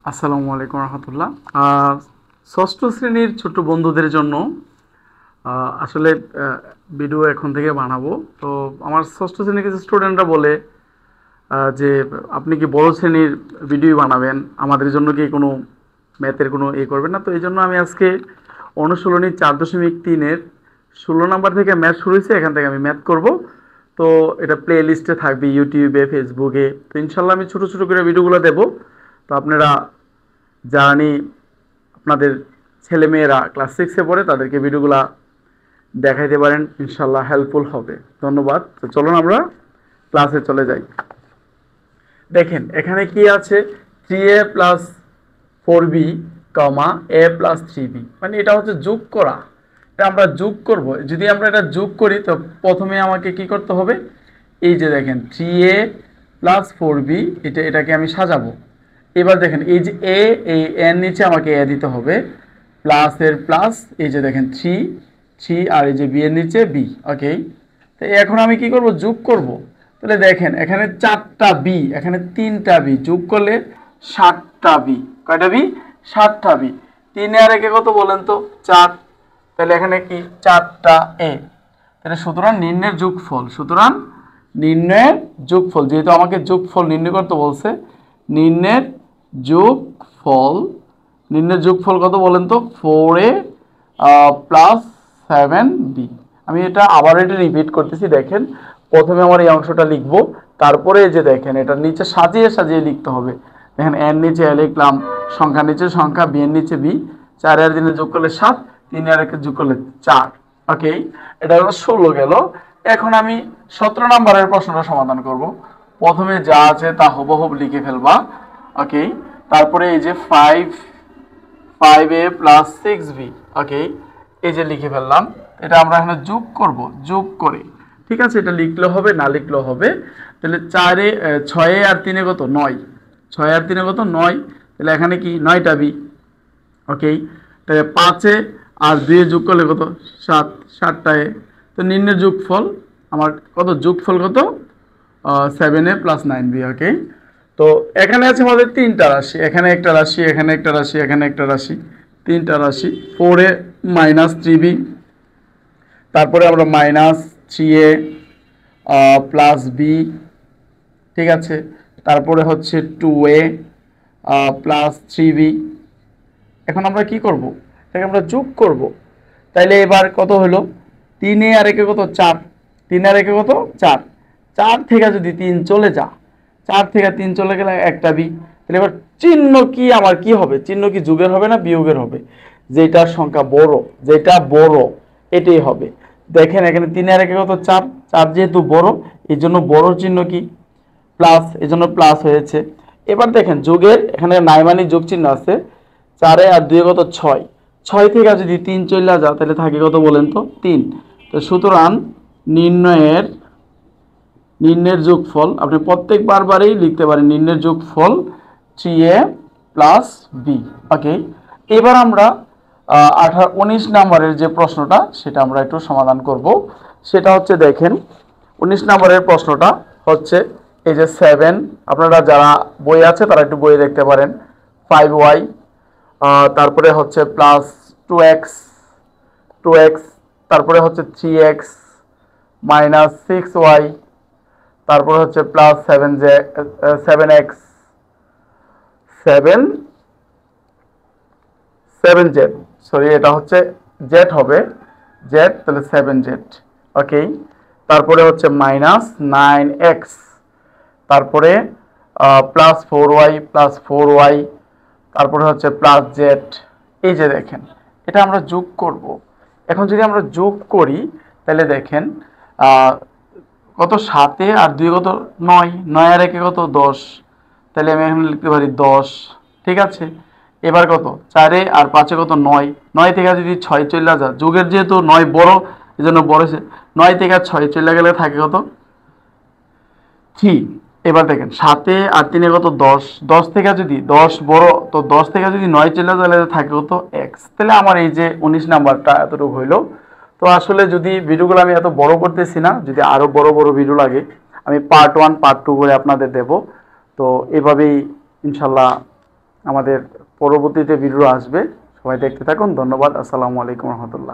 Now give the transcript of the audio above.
আসসালামু আলাইকুম রহমতুল্লাহ। ষষ্ঠ শ্রেণীর ছোট বন্ধুদের জন্য আসলে ভিডিও এখন থেকে বানাবো। তো আমার ষষ্ঠ শ্রেণীর কিছু স্টুডেন্টরা বলে যে আপনি কি বড় শ্রেণীর ভিডিও বানাবেন, আমাদের জন্য কি কোনো ম্যাথের কোনো করবেন না। তো এই জন্য আমি আজকে অনুশীলনী 4.3-এর 16 নাম্বার থেকে ম্যাথ শুরু হয়েছে, এখান থেকে আমি ম্যাথ করব। তো এটা প্লে লিস্টে থাকবে ইউটিউবে, ফেসবুকে। তো ইনশাল্লাহ আমি ছোটো ছোটো করে ভিডিওগুলো দেবো। তো আপনারা জানি আপনাদের ছেলেমেয়েরা ক্লাস 6-এ পড়ে, তাদেরকে ভিডিওগুলো দেখাইতে পারেন, ইনশাল্লাহ হেল্পফুল হবে। ধন্যবাদ। তো চলুন আমরা ক্লাসে চলে যাই। দেখেন এখানে কি আছে, 3a plus 4b comma a plus 3b, মানে এটা হচ্ছে যোগ করা। এটা আমরা যোগ করব। যদি আমরা এটা যোগ করি তো প্রথমে আমাকে কি করতে হবে, এই যে দেখেন 3a প্লাস 4b, এটাকে আমি সাজাবো। এবার দেখেন এই যে এ, এই এর নিচে আমাকে এ দিতে হবে, প্লাস এর প্লাস, এই যে দেখেন 3 আর এই যে বি এর নিচে বি। ওকে, তো এখন আমি কি করব, যোগ করব। তাহলে দেখেন এখানে 4টা বি, এখানে 3টা বি, যোগ করলে 7টা বি। কয়টা বি? 7টা বি। 3 আর 1 কত বলেন তো? 4। তাহলে এখানে কি 4টা এ। তাহলে সুতরাং নির্ণয়ের যোগফল, সুতরাং নির্ণয়ের যোগফল, যেহেতু আমাকে যোগফল নির্ণয় করতে বলছে, নির্ণয়ের যোগফল, নির্ণয়ের যোগফল কত বলেন তো? 4a plus 7b। আমি এটা আবার রিপিট করতেছি। দেখেন প্রথমে আমার এই অংশটা লিখব, তারপরে যে দেখেন এটা নিচে সাজিয়ে সাজিয়ে লিখতে হবে। দেখেন এর নিচে এ লিখলাম, সংখ্যার নিচে সংখ্যা, বি এর নিচে বি, 4 আর 3 যোগ করলে 7, 3 আর 1 যোগ করলে 4। ওকে, এটা হলো 16 গেল। এখন আমি 17 নম্বরের প্রশ্নটা সমাধান করব। প্রথমে যা আছে তা হুবহু লিখে ফেলবা। ওকে, তারপরে এই যে 5a প্লাস 6b। ওকে, এই যে লিখে ফেললাম। এটা আমরা এখানে যোগ করব, যোগ করে, ঠিক আছে, এটা লিখলে হবে, না লিখলেও হবে। তাহলে 6 আর 3 কত? 9। 6 আর 3 কত? 9। তাহলে এখানে কি 9টা বি। ওকে, তাহলে 5 আর 2 যোগ করলে কত? 7, 7টা এ। তো নির্ণয় যোগফল আমার কত? যোগফল কত? 7a plus 9b। ওকে, তো এখানে আছে আমাদের 3টা রাশি, এখানে একটা রাশি, এখানে একটা রাশি, এখানে একটা রাশি, 3টা রাশি। 4a মাইনাস 3b, তারপরে আমরা মাইনাস 3a প্লাস বি, ঠিক আছে, তারপরে হচ্ছে 2a প্লাস 3b। এখন আমরা কি করব, এটাকে আমরা যোগ করব। তাইলে এবার কত হলো? 3 আর 1 কত? 4। 3 আর 1 কত? 4। 4 থেকে যদি 3 চলে যা, 4 থেকে 3 চলে গেলে একটা বি। তাহলে এবার চিহ্ন কি আমার কি হবে? চিহ্ন কি যোগের হবে না বিয়োগের হবে? যেটার সংখ্যা বড়, যেটা বড় এটাই হবে। দেখেন এখানে 3 আর 1 কত? 4। 4 যেহেতু বড়, এই জন্য বড় চিহ্ন কি? প্লাস, এই জন্য প্লাস হয়েছে। এবার দেখেন যোগের এখানে নাইমানি যোগ চিহ্ন আছে। 4 আর 2 কত? 6। 6 থেকে যদি 3 চলে যা, তাহলে থাকে কত বলেন তো? 3। তো সুতরাং নির্ণয়ের যোগফল আপনি প্রত্যেক বারবারই লিখতে পারেন, নির্ণয়ের যোগফল 3a প্লাস বি। ওকে, এবার আমরা 19 নম্বরের যে প্রশ্নটা সেটা আমরা একটু সমাধান করব। সেটা হচ্ছে দেখেন 19 নম্বরের প্রশ্নটা হচ্ছে এই যে 7, আপনারা যারা বই আছে তারা একটু বই দেখতে পারেন। 5y, তারপরে হচ্ছে প্লাস 2x, তারপরে হচ্ছে 3x মাইনাস 6y, তারপরে হচ্ছে প্লাস 7x 7z, সরি এটা হচ্ছে z হবে, z, তাহলে 7z। ওকে, তারপরে হচ্ছে মাইনাস 9x, তারপরে প্লাস 4y, তারপরে হচ্ছে প্লাস z। এই যে দেখেন এটা আমরা যোগ করব। এখন যদি আমরা যোগ করি তাহলে দেখেন কত? 7 আর 2 কত? 9। 9 আর 1 কত? 10। তাহলে আমি এখানে লিখতে পারি 10, ঠিক আছে। এবার কত? 4 আর 5 কত? 9। 9 থেকে যদি 6 চলে যা, যোগের যেহেতু 9 বড়, এই জন্য বড় হয়েছে। 9 থেকে 6 চলে গেলে থাকে কত? 3। এবার দেখেন 7 আর 3 কত? 10। 10 থেকে যদি 10 বড়, তো 10 থেকে যদি 9 চলে যায় তাহলে থাকে কত? x। তাহলে আমার এই যে 19 নাম্বারটা এতটুকু হইলো। তো আসলে যদি ভিডিওগুলো আমি এত বড় করতেছি না, যদি আরও বড় বড় ভিডিও লাগে আমি পার্ট 1 পার্ট 2 করে আপনাদের দেব। তো এভাবেই ইনশাল্লাহ আমাদের পরবর্তীতে ভিডিও আসবে, সবাই দেখতে থাকুন। ধন্যবাদ। আসসালামু আলাইকুম রহমতুল্লাহ।